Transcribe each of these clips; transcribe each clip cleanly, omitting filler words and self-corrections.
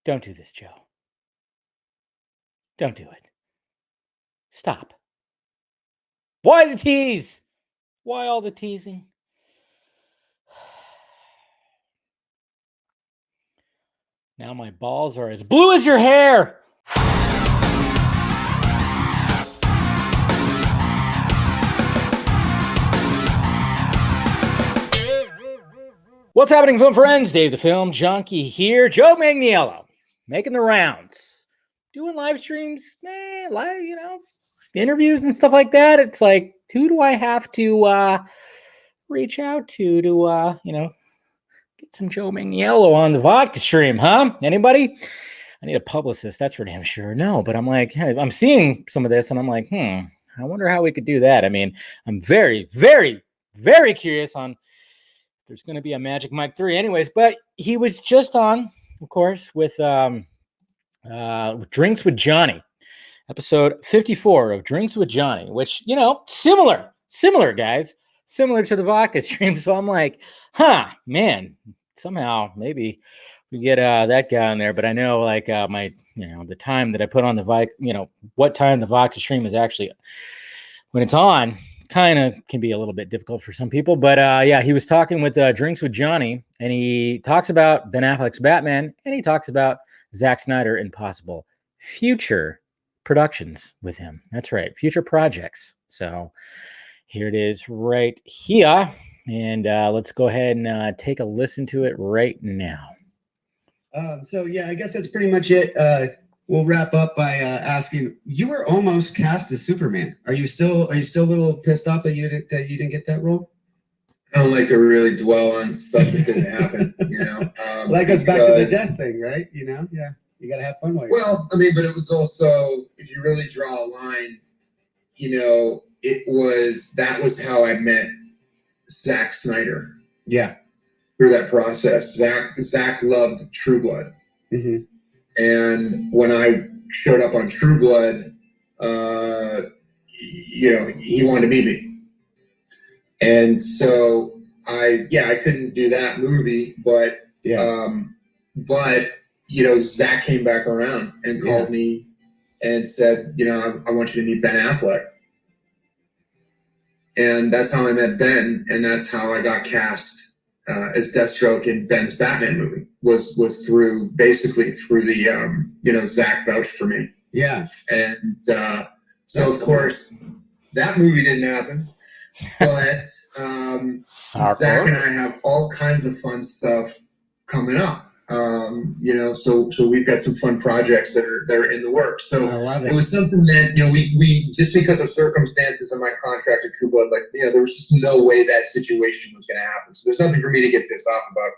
Don't do this, Joe. Don't do it. Stop. Why the tease? Why all the teasing? Now my balls are as blue as your hair. What's happening, film friends? Dave the Film Junkie here. Joe Manganiello, making the rounds, doing live streams, interviews and stuff like that. It's like, who do I have to reach out to get some Joe Manganiello on the vodka stream, huh? Anybody? I need a publicist, that's for damn sure. No, but I'm like, I'm seeing some of this and I'm like, I wonder how we could do that. I mean, I'm very, very, very curious on there's going to be a Magic Mike 3 anyways, but he was just on, of course, with Drinks with Johnny, episode 54 of Drinks with Johnny, which, similar guys, similar to the vodka stream. So I'm like, man, somehow maybe we get that guy on there. But I know the time that I put on the vodka, what time the vodka stream is actually when it's on, kind of can be a little bit difficult for some people. But he was talking with Drinks with Johnny, and he talks about Ben Affleck's Batman, and he talks about Zack Snyder and possible future productions with him. That's right, future projects. So here it is right here, and let's go ahead and take a listen to it right now. I guess that's pretty much it. We'll wrap up by asking, you were almost cast as Superman. Are you still a little pissed off that you didn't get that role? I don't like to really dwell on stuff that didn't happen, That goes back to the death thing, right? Yeah, you got to have fun while you're but it was also, if you really draw a line, that was how I met Zack Snyder. Yeah. Through that process. Zack loved True Blood. Mm-hmm. And when I showed up on True Blood, he wanted to meet me. And so I couldn't do that movie, but Zack came back around and called me and said, I want you to meet Ben Affleck. And that's how I met Ben, and that's how I got cast as Deathstroke in Ben's Batman movie. Was through the Zack vouched for me. Yeah. And so of course that movie didn't happen. But Zack and I have all kinds of fun stuff coming up. So we've got some fun projects that are in the works. So I love it. It was something that, we just because of circumstances of my contract at True Blood, there was just no way that situation was going to happen. So there's nothing for me to get pissed off about.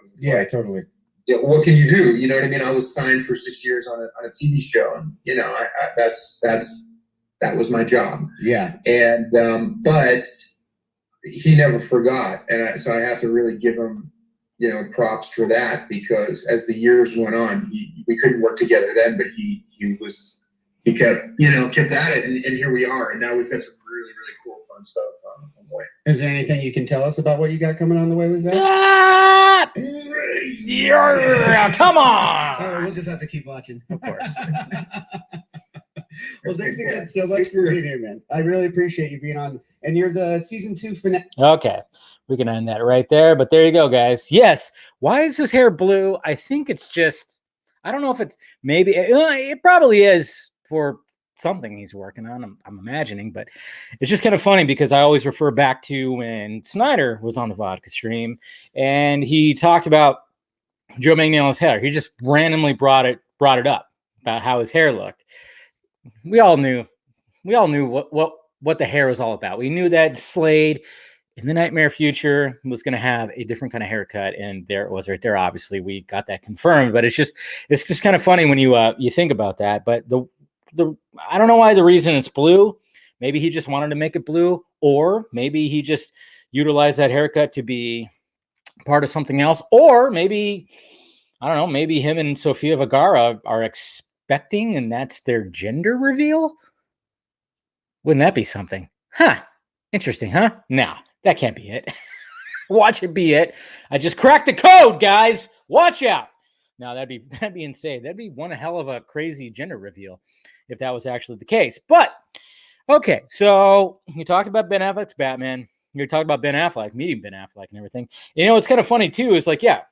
Totally. What can you do? You know what I mean? I was signed for 6 years on a TV show, and that was my job. Yeah. And but he never forgot, and so I have to really give him props for that, because as the years went on, we couldn't work together then, but he kept at it, and here we are, and now we've got some really, really cool fun stuff on the way. Is there anything you can tell us about what you got coming on the way with that? Come on! Oh, we'll just have to keep watching. Of course. Well, thanks again so much for being here, man. I really appreciate you being on. And you're the season 2 finale. Okay, we can end that right there. But there you go, guys. Yes. Why is his hair blue? I think it's just, I don't know if it's maybe, it probably is for something he's working on, I'm imagining. But it's just kind of funny because I always refer back to when Snyder was on the vodka stream and he talked about Joe Manganiello's hair. He just randomly brought it up about how his hair looked. We all knew what the hair was all about. We knew that Slade in the Nightmare Future was going to have a different kind of haircut, and there it was right there. Obviously, we got that confirmed. But it's just kind of funny when you think about that. But the I don't know why the reason it's blue. Maybe he just wanted to make it blue, or maybe he just utilized that haircut to be part of something else, or maybe I don't know. Maybe him and Sofia Vergara are expecting, and that's their gender reveal. Wouldn't that be something? Huh. Interesting, huh? No, that can't be it. Watch it be it. I just cracked the code, guys. Watch out. No, that'd be insane. That'd be one hell of a crazy gender reveal if that was actually the case. But okay, so you talked about Ben Affleck's Batman. You talked about Ben Affleck, meeting Ben Affleck and everything. You know, it's kind of funny too. Is like, yeah,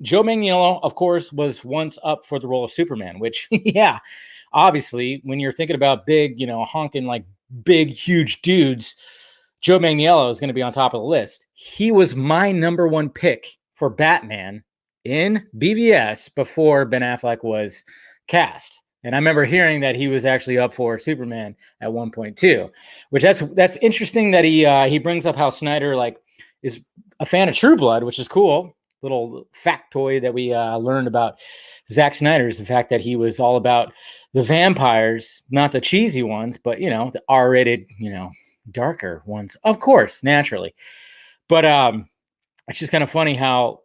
Joe Manganiello, of course, was once up for the role of Superman, which, yeah, obviously, when you're thinking about big, you know, honking like big, huge dudes, Joe Manganiello is going to be on top of the list. He was my number one pick for Batman in BVS before Ben Affleck was cast. And I remember hearing that he was actually up for Superman at one point too, which that's interesting that he brings up how Snyder like is a fan of True Blood, which is cool. Little factoid that we learned about Zack Snyder is the fact that he was all about the vampires, not the cheesy ones, but you know, the R-rated, you know, darker ones, of course, naturally. But it's just kind of funny how,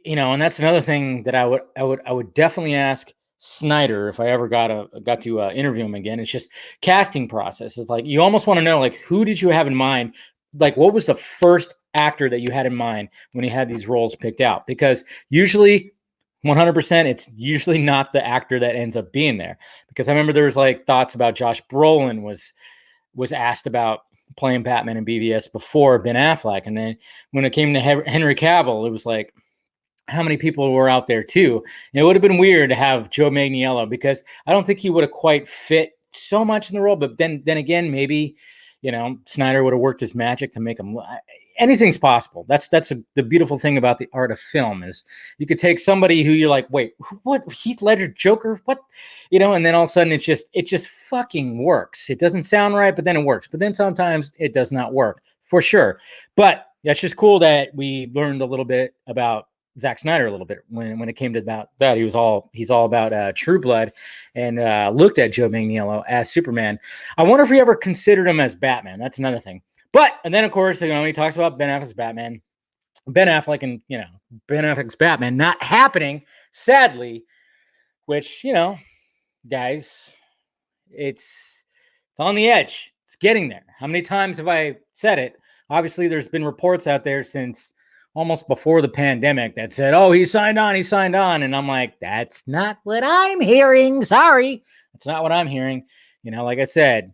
you know, and that's another thing that I would definitely ask Snyder if I ever got to interview him again. It's just casting process. It's like you almost want to know, like, who did you have in mind? Like, what was the first actor that you had in mind when you had these roles picked out? Because usually 100%, it's usually not the actor that ends up being there. Because I remember there was like thoughts about Josh Brolin was asked about playing Batman in BVS before Ben Affleck. And then when it came to Henry Cavill, it was like, how many people were out there too? And it would have been weird to have Joe Manganiello because I don't think he would have quite fit so much in the role. But then again, maybe, you know, Snyder would have worked his magic to make him. Anything's possible. That's the beautiful thing about the art of film is you could take somebody who you're like, wait, what? Heath Ledger Joker? What? You know, and then all of a sudden it just fucking works. It doesn't sound right, but then it works. But then sometimes it does not work for sure. But that's just cool that we learned a little bit about Zack Snyder a little bit when it came to about that. He's all about True Blood and looked at Joe Manganiello as Superman. I wonder if he ever considered him as Batman. That's another thing. But and then of course, you know, he talks about Ben Affleck's Batman, Ben Affleck, and you know, Ben Affleck's Batman not happening, sadly. Which, you know, guys, it's on the edge. It's getting there. How many times have I said it? Obviously, there's been reports out there since almost before the pandemic that said, oh, he signed on. And I'm like, that's not what I'm hearing. Sorry. That's not what I'm hearing. You know, like I said,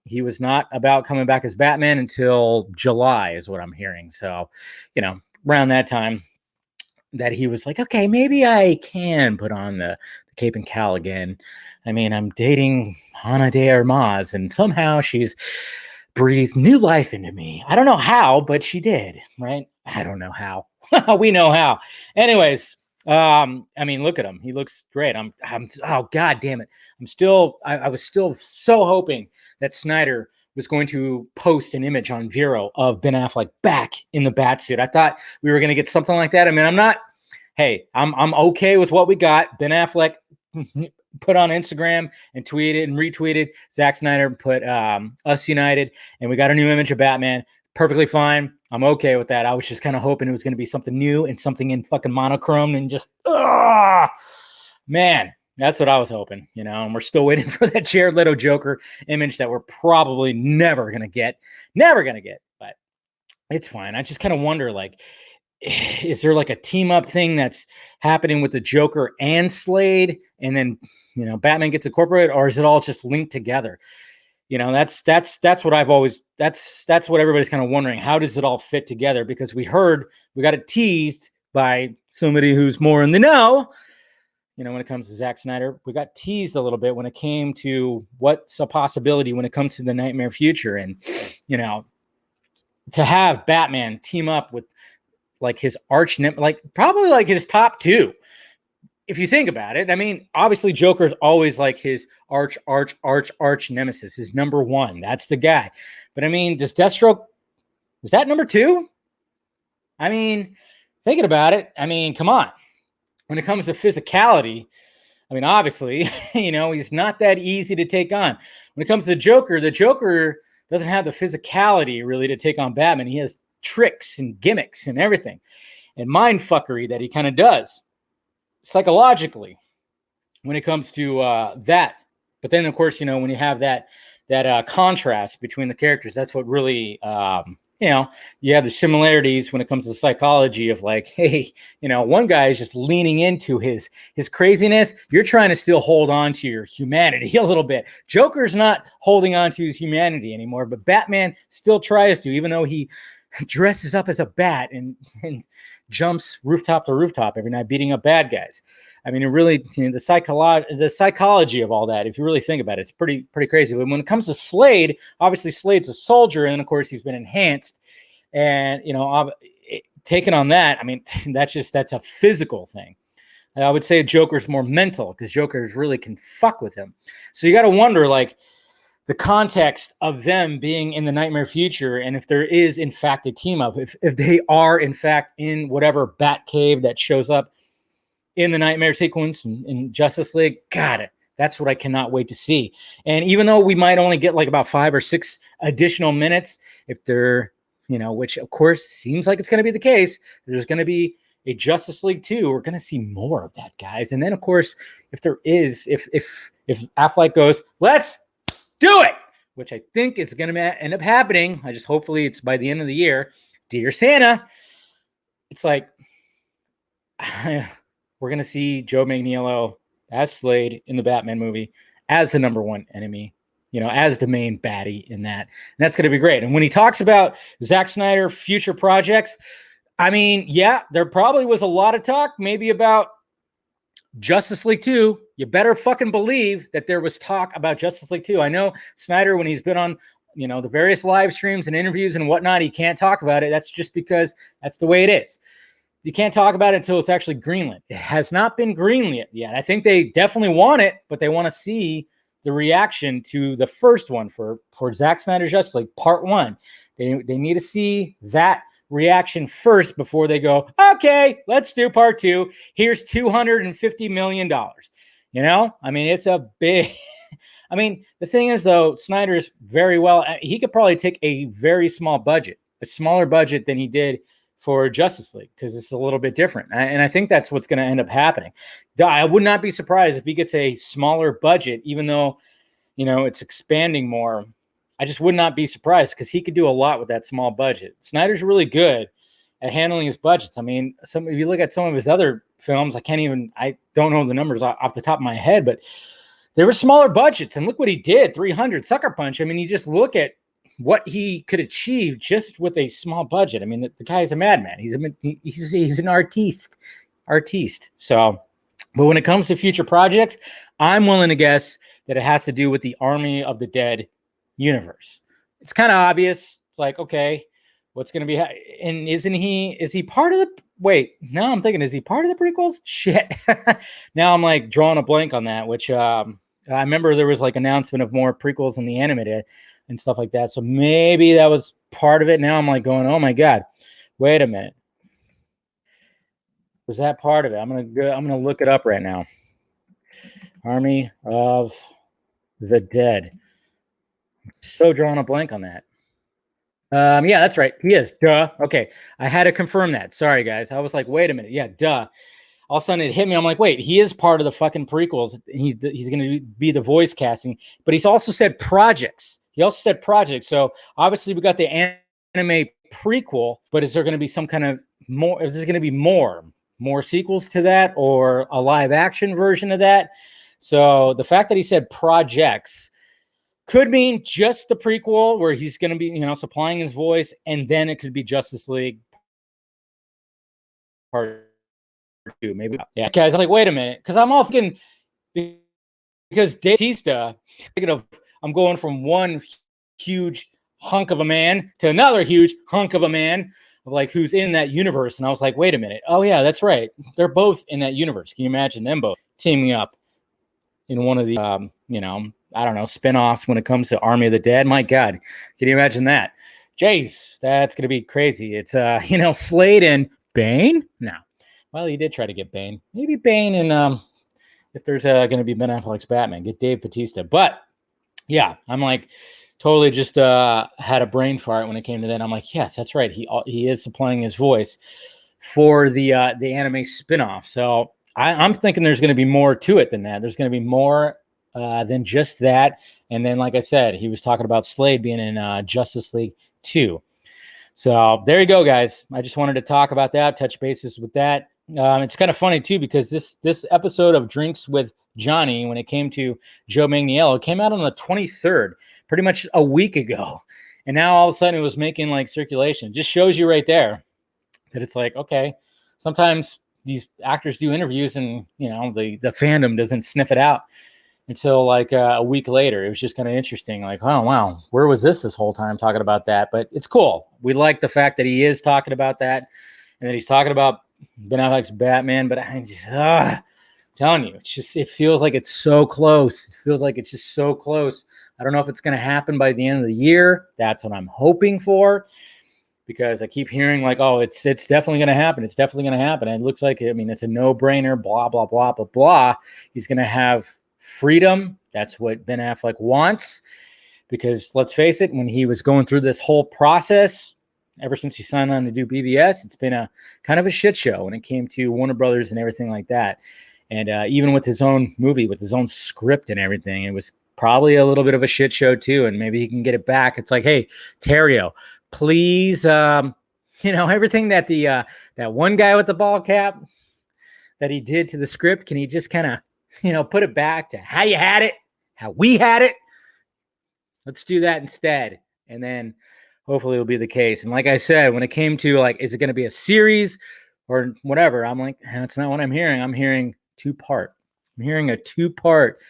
he was not about coming back as Batman until July is what I'm hearing. So, you know, around that time that he was like, okay, maybe I can put on the cape and cowl again. I mean, I'm dating Ana de Armas and somehow she's breathed new life into me. I don't know how, but she did, right? I don't know how. We know how. Anyways, I mean, look at him. He looks great. I'm oh god damn it. I was still so hoping that Snyder was going to post an image on Vero of Ben Affleck back in the bat suit. I thought we were going to get something like that. I mean, I'm okay with what we got. Ben Affleck put on Instagram and tweeted and retweeted. Zack Snyder put us united, and we got a new image of Batman. Perfectly fine. I'm okay with that. I was just kind of hoping it was going to be something new and something in fucking monochrome and just, man, that's what I was hoping, you know, and we're still waiting for that Jared Leto Joker image that we're probably never going to get, but it's fine. I just kind of wonder, like, is there like a team up thing that's happening with the Joker and Slade and then, you know, Batman gets incorporated, or is it all just linked together? You know, that's what I've always, that's what everybody's kind of wondering. How does it all fit together? Because we got it teased by somebody who's more in the know, you know, when it comes to Zack Snyder. We got teased a little bit when it came to what's a possibility when it comes to the Nightmare Future. And, you know, to have Batman team up with like his like probably like his top two. If you think about it, I mean, obviously Joker's always like his arch nemesis, his number one. That's the guy. But I mean, does Deathstroke, is that number two? I mean, thinking about it, I mean, come on. When it comes to physicality, I mean, obviously, you know, he's not that easy to take on. When it comes to the Joker doesn't have the physicality really to take on Batman. He has tricks and gimmicks and everything and mind fuckery that he kind of does psychologically when it comes to that. But then, of course, you know, when you have that contrast between the characters, that's what really you know, you have the similarities when it comes to the psychology of like, hey, you know, one guy is just leaning into his craziness. You're trying to still hold on to your humanity a little bit. Joker's not holding on to his humanity anymore, but Batman still tries to, even though he dresses up as a bat and jumps rooftop to rooftop every night, beating up bad guys. I mean, it really, you know, the psychology of all that, if you really think about it, it's pretty crazy. But when it comes to Slade, obviously Slade's a soldier, and of course he's been enhanced, and you know, taking on that, I mean, that's a physical thing. I would say Joker's more mental because Joker's really can fuck with him. So you got to wonder, like, the context of them being in the nightmare future, and if there is in fact a team up, if they are in fact in whatever bat cave that shows up in the nightmare sequence in Justice League. God, that's what I cannot wait to see. And even though we might only get like about 5 or 6 additional minutes, if they're, you know, which of course seems like it's going to be the case, there's going to be a Justice League 2. We're going to see more of that, guys. And then of course, if there is, if Affleck goes, let's do it, which I think is going to end up happening. I just hopefully it's by the end of the year. Dear Santa, it's like, we're going to see Joe Manganiello as Slade in the Batman movie, as the number one enemy, you know, as the main baddie in that. And that's going to be great. And when he talks about Zack Snyder future projects, I mean, yeah, there probably was a lot of talk maybe about Justice League 2. You better fucking believe that there was talk about Justice League 2. I know Snyder, when he's been on, you know, the various live streams and interviews and whatnot, he can't talk about it. That's just because that's the way it is. You can't talk about it until it's actually greenlit. It has not been greenlit yet. I think they definitely want it, but they want to see the reaction to the first one for Zack Snyder's Justice League Part 1. They need to see that reaction first before they go, okay, let's do Part 2. Here's $250 million. You know, I mean, it's a big... I mean, the thing is, though, Snyder's very well... He could probably take a very small budget, a smaller budget than he did for Justice League, because it's a little bit different. And I think that's what's going to end up happening. I would not be surprised if he gets a smaller budget, even though, you know, it's expanding more. I just would not be surprised because he could do a lot with that small budget. Snyder's really good at handling his budgets. I mean, if you look at some of his other films, I don't know the numbers off the top of my head, but there were smaller budgets. And look what he did, 300, Sucker Punch. I mean, you just look at what he could achieve just with a small budget. I mean, the guy's a madman. He's an artiste. So, but when it comes to future projects, I'm willing to guess that it has to do with the Army of the Dead universe. It's kind of obvious. It's like, okay, what's going to be, and is he part of the, wait, now I'm thinking, is he part of the prequels? Shit. Now I'm like drawing a blank on that, which I remember there was like announcement of more prequels in the animated and stuff like that. So maybe that was part of it. Now I'm like going, oh my God, wait a minute. Was that part of it? I'm gonna look it up right now. Army of the Dead. So drawing a blank on that. Yeah, that's right. He is. Duh. Okay. I had to confirm that. Sorry, guys. I was like, wait a minute. Yeah, duh. All of a sudden it hit me. I'm like, wait, he is part of the fucking prequels. He's going to be the voice casting, but he's also said projects. So obviously we got the anime prequel, but is there going to be some kind of more? Is there going to be more sequels to that, or a live action version of that? So the fact that he said projects could mean just the prequel where he's going to be, you know, supplying his voice, and then it could be Justice League Part 2, maybe. Yeah, guys, I'm like, wait a minute, because I'm all thinking, because Dave Bautista, I'm going from one huge hunk of a man to another huge hunk of a man, of like who's in that universe, and I was like, wait a minute, oh yeah, that's right, they're both in that universe. Can you imagine them both teaming up in one of the, you know, I don't know, spin-offs when it comes to Army of the Dead? My God, can you imagine that? Jace, that's going to be crazy. It's, you know, Slade and Bane? No. Well, he did try to get Bane. Maybe Bane and, if there's going to be Ben Affleck's Batman, get Dave Bautista. But, yeah, I'm like, totally just had a brain fart when it came to that. I'm like, yes, that's right. He is supplying his voice for the anime spin-off. So I'm thinking there's going to be more to it than that. There's going to be more than just that. And then, like I said, he was talking about Slade being in Justice League 2. So there you go, guys. I just wanted to talk about that, touch bases with that. It's kind of funny too, because this episode of Drinks with Johnny, when it came to Joe Manganiello, came out on the 23rd, pretty much a week ago. And now all of a sudden it was making like circulation. Just shows you right there that it's like, okay, sometimes these actors do interviews and, you know, the fandom doesn't sniff it out until like a week later. It was just kind of interesting. Like, oh, wow, where was this whole time talking about that? But it's cool. We like the fact that he is talking about that and that he's talking about Ben Affleck's Batman. But I just, I'm telling you, it feels like it's so close. It feels like it's just so close. I don't know if it's going to happen by the end of the year. That's what I'm hoping for, because I keep hearing like, oh, it's definitely going to happen. It's definitely going to happen. And it looks like, I mean, it's a no-brainer, blah, blah, blah, blah, blah. He's going to have freedom. That's what Ben Affleck wants, because let's face it, when he was going through this whole process, ever since he signed on to do BVS, it's been a kind of a shit show when it came to Warner Brothers and everything like that. And even with his own movie, with his own script and everything, it was probably a little bit of a shit show too. And maybe he can get it back. It's like, hey, Terrio, please, everything that that one guy with the ball cap that he did to the script, can he just kind of, put it back to how you had it, how we had it? Let's do that instead. And then hopefully it'll be the case. And like I said, when it came to like, is it going to be a series or whatever? I'm like, that's not what I'm hearing. I'm hearing two-part. I'm hearing a two-part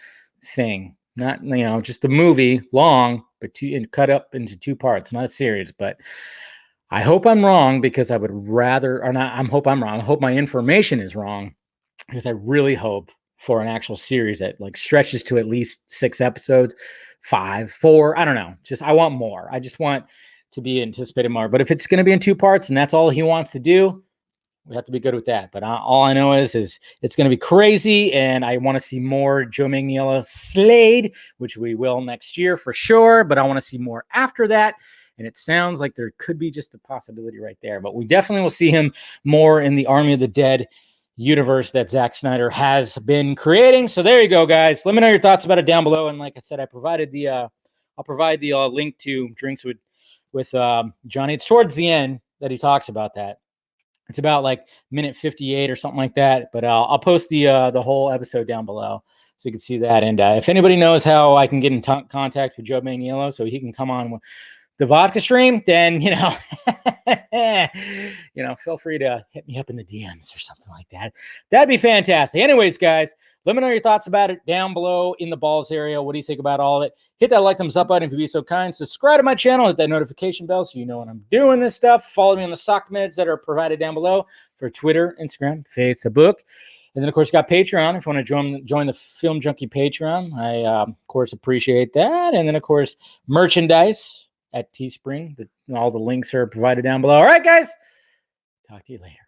thing, not, just a movie long, but cut up into two parts, not a series. But I hope I'm wrong, because I would rather, or not, I hope I'm wrong. I hope my information is wrong, because I really hope for an actual series that like stretches to at least 6 episodes, 5, 4, I don't know. Just, I want more. I just want to be anticipated more. But if it's going to be in 2 parts and that's all he wants to do, we have to be good with that. But all I know is it's going to be crazy, and I want to see more Joe Manganiello Slade, which we will next year for sure. But I want to see more after that. And it sounds like there could be just a possibility right there. But we definitely will see him more in the Army of the Dead universe that Zack Snyder has been creating. So there you go, guys. Let me know your thoughts about it down below. And like I said, I'll provide the link to Drinks with Johnny. It's towards the end that he talks about that. It's about like minute 58 or something like that. But I'll post the whole episode down below so you can see that. And if anybody knows how I can get in contact with Joe Manganiello so he can come on the vodka stream, then, feel free to hit me up in the DMs or something like that. That'd be fantastic. Anyways, guys, let me know your thoughts about it down below in the balls area. What do you think about all of it? Hit that like, thumbs up button if you'd be so kind. Subscribe to my channel. Hit that notification bell so you know when I'm doing this stuff. Follow me on the sock meds that are provided down below for Twitter, Instagram, Facebook. And then, of course, got Patreon. If you want to join the Film Junkie Patreon, I, of course, appreciate that. And then, of course, merchandise at Teespring. All the links are provided down below. All right, guys. Talk to you later.